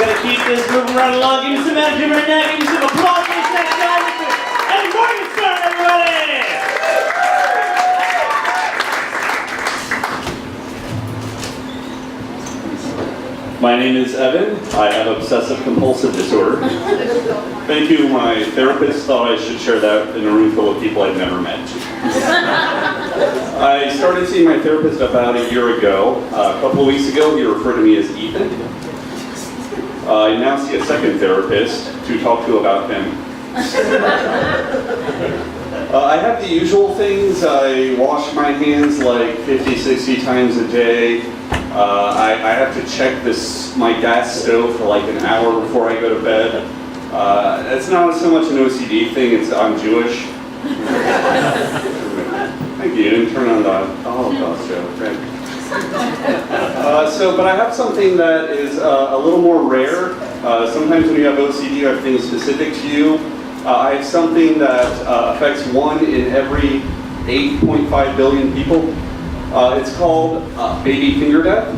gonna keep this moving right along. Give me some energy right now. Give me some applause for this next guy. And Morgenstern, everybody! My name is Evan. I have obsessive compulsive disorder. Thank you. My therapist thought I should share that in a room full of people I've never met. I started seeing my therapist about a year ago. A couple of weeks ago, he referred to me as Ethan. I now see a second therapist to talk to about him. I have the usual things. I wash my hands like 50, 60 times a day. I have to check my gas stove for like an hour before I go to bed. It's not so much an OCD thing, I'm Jewish. Thank you, you didn't turn on the Holocaust joke, right? But I have something that is a little more rare. Sometimes when you have OCD, you have things specific to you. I have something that affects 1 in every 8.5 billion people. It's called baby finger death.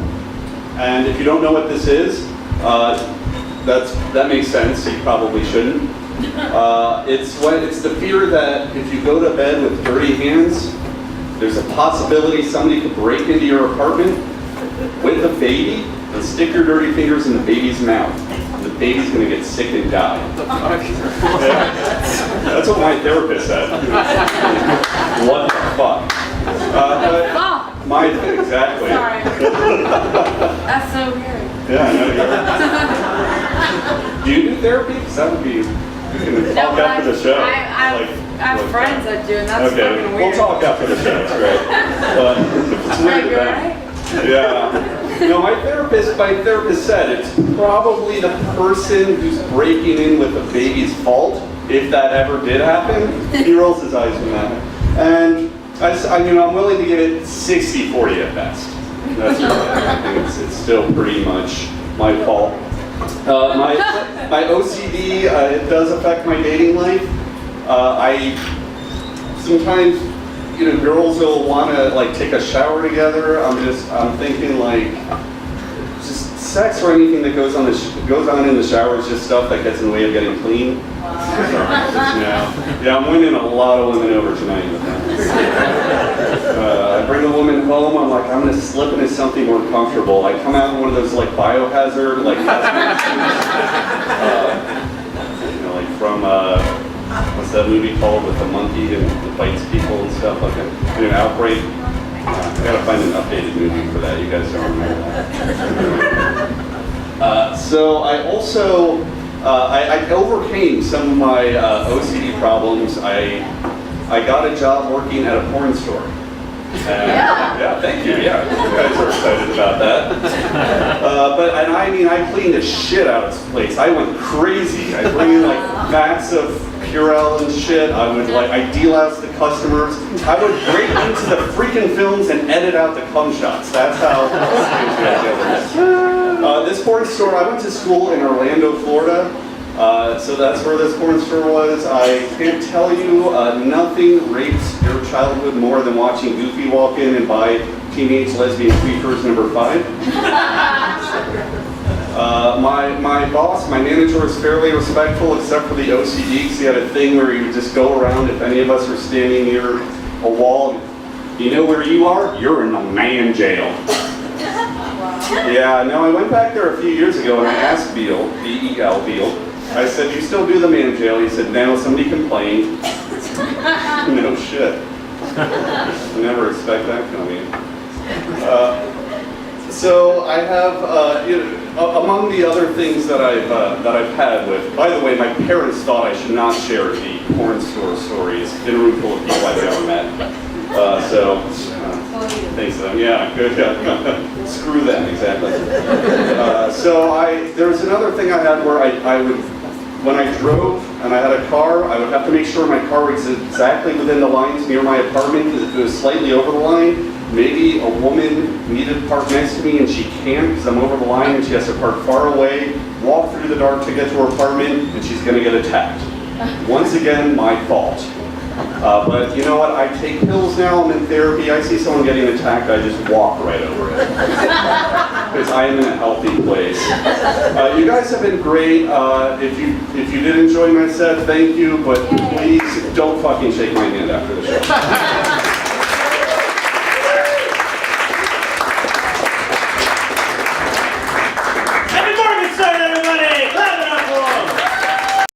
And if you don't know what this is, that makes sense. You probably shouldn't. It's the fear that if you go to bed with dirty hands, there's a possibility somebody could break into your apartment with a baby and stick your dirty fingers in the baby's mouth. And the baby's going to get sick and die. That's what my therapist said. What the fuck? Exactly. Sorry. That's so weird. Yeah, I know you're. Do you do therapy? Because that would be. We can talk after the show. I have friends that do, and that's okay, fucking weird. we'll talk after the show. It's great. But it's weird to them. Yeah. No, my therapist said it's probably the person who's breaking in with the baby's fault, if that ever did happen. He rolls his eyes from that. And I'm willing to give it 60-40 at best. That's really, I think it's still pretty much my fault. My OCD, it does affect my dating life. Sometimes, girls will want to like take a shower together. I'm thinking like, just sex or anything that goes on in the shower is just stuff that gets in the way of getting clean. Yeah, I'm winning a lot of women over tonight with that. I bring a woman home, I'm like, I'm going to slip into something more comfortable. I come out in one of those like biohazard, like from, what's that movie called with the monkey and it bites people and stuff, like an outbreak. I gotta find an updated movie for that, you guys don't remember that. So I also, I overcame some of my OCD problems. I got a job working at a porn store. Yeah, thank you. Yeah, you guys are excited about that. I cleaned the shit out of this place. I went crazy. I bring in like vats of Purell and shit. I deloused the customers. I would break into the freaking films and edit out the cum shots. That's how. This porn store, I went to school in Orlando, Florida. So that's where this porn store was. I can't tell you, nothing rapes your childhood more than watching Goofy walk in and buy Teenage Lesbian Creepers #5. My boss, my manager, was fairly respectful except for the OCD, because he had a thing where he would just go around if any of us were standing near a wall. You know where you are? You're in a man jail. Yeah, no, I went back there a few years ago and I asked Beal, B-E-L, Beal, I said, you still do the man jail? He said, no, somebody complained. No shit. Never expect that coming. So I have, among the other things that I've had with, by the way, my parents thought I should not share the porn store stories in a room full of people I've never met. Thanks to them. Yeah, good. Yeah. Screw them, exactly. There was another thing I had where I would, when I drove and I had a car, I would have to make sure my car was exactly within the lines near my apartment, because if it was slightly over the line, maybe a woman needed to park next to me and she can't because I'm over the line and she has to park far away, walk through the dark to get to her apartment, and she's going to get attacked. Once again, my fault. But you know what? I take pills now. I'm in therapy. I see someone getting attacked, I just walk right over it. Because I am in a healthy place. You guys have been great. If you did enjoy my set, thank you. But please don't fucking shake my hand after the show.